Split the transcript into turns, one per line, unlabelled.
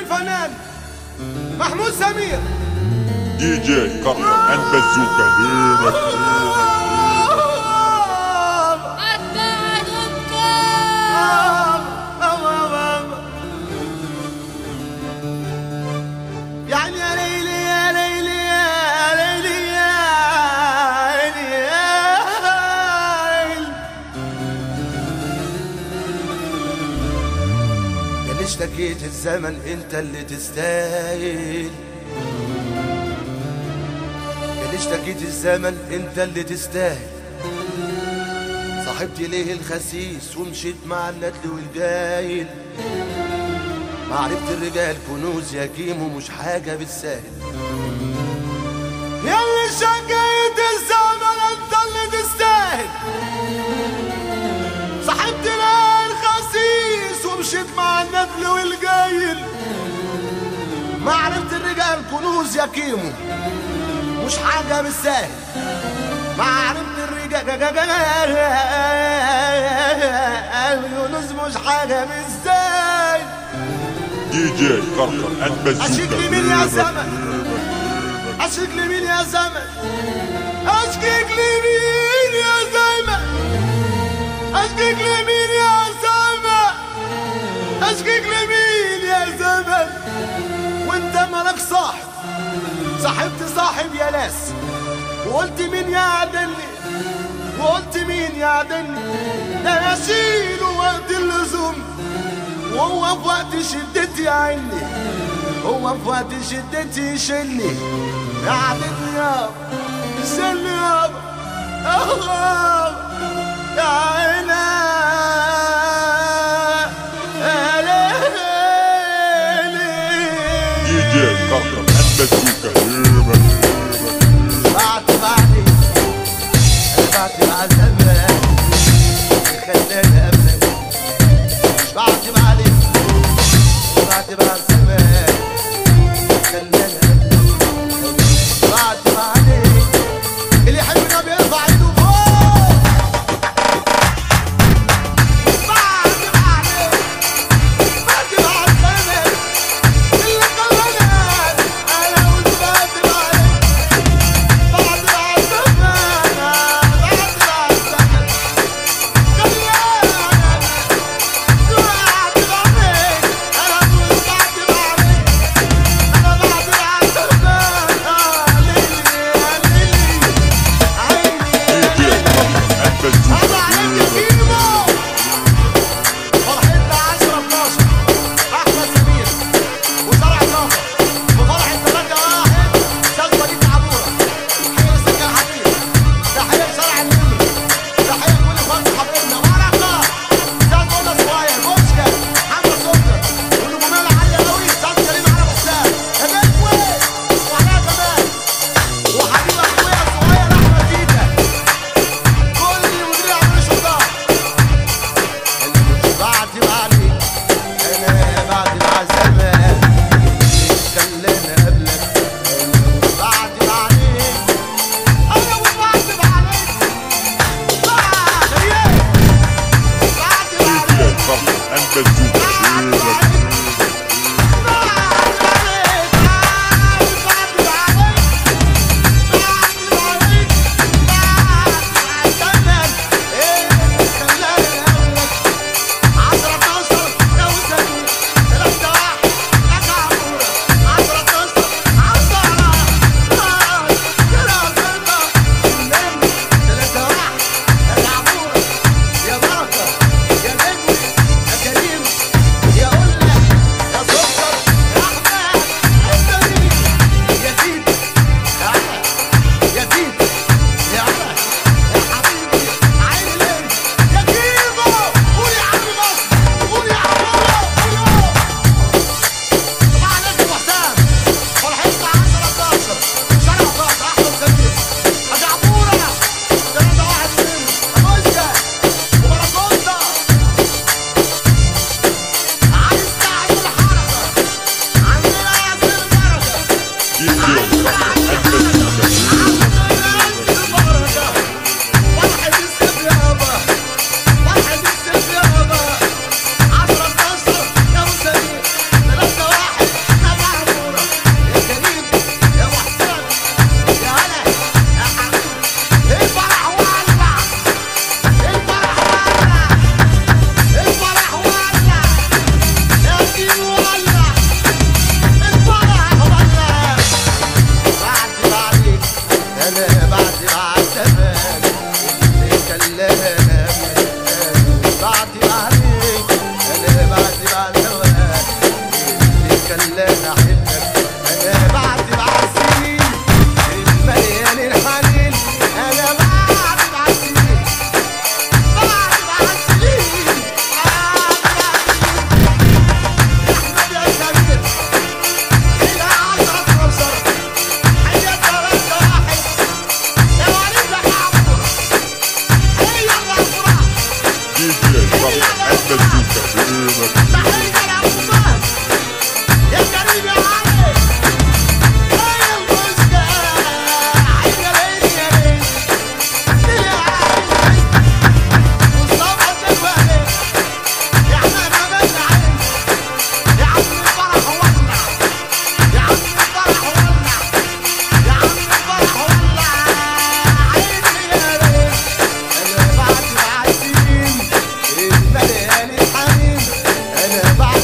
الفنان محمود سمير
دي جي كركر اند بازوكا.
يعني يا ليلي يا ليلي يا ليلي يا ليلي يا اللي اشتكيت الزمن انت اللي تستاهل، يا اللي اشتكيت الزمن انت اللي تستاهل. صاحبت ليه الخسيس ومشيت مع الندل والجايل، معرفة الرجال كنوز يا كيمو مش حاجة بالساهل. يا اللي شكيت الزمن انت اللي تستاهل، صاحبت ليه الخسيس ومشيت مع الندل والجايل، معرفة الرجال كنوز يا كيمو مش حاجة بالساهل. معرفة الرجال كنوز مش حاجة بالساهل.
دي جي كركر اند بازوكا.
اشيك لمين يا زمن، اشيك لمين يا زمن، اشكيك لمين يا زمن، اشكيك لمين يا زمن، اشكيك لمين يا زمن. وانت مالك صاحب، صاحبت صاحب يا ناس، وقلت مين يعدلني، وقلت مين يعدلني. ده انا اشيله وقت اللزوم، وهو في وقت شدتي عيني، هو في وقت شدتي يشيلني. يعدلني يابا، يشيلني يابا، يا عيني يا ليلي.
دي جي كركر اند بازوكا.
بعتب عليك، انا بعتب على الزمان خلاني قبلك. مش بعتب عليك، بعتب على الزمان خلاني قبلك. بعتب عليك، اللي يحبنا بيرفع ايده فوق. بعتب عليك، بعتب على الزمان اللي خلاني انا قلت بعتب عليك. بعتب على الزمان، بعتب على الزمان يا بركة يا نجم يا كريم يا قلة
عينك.
تحية لعمومات يا كريم يا علي يا المسكة عين يا ليل يا ليل يا عين مصطفى الدبالي يا عم مبادئ عين يا عم الفرح ولع يا عم الفرح ولع يا عم الفرح ولع عيني يا ليل انا بعد سنين المليان الحنين انا بعد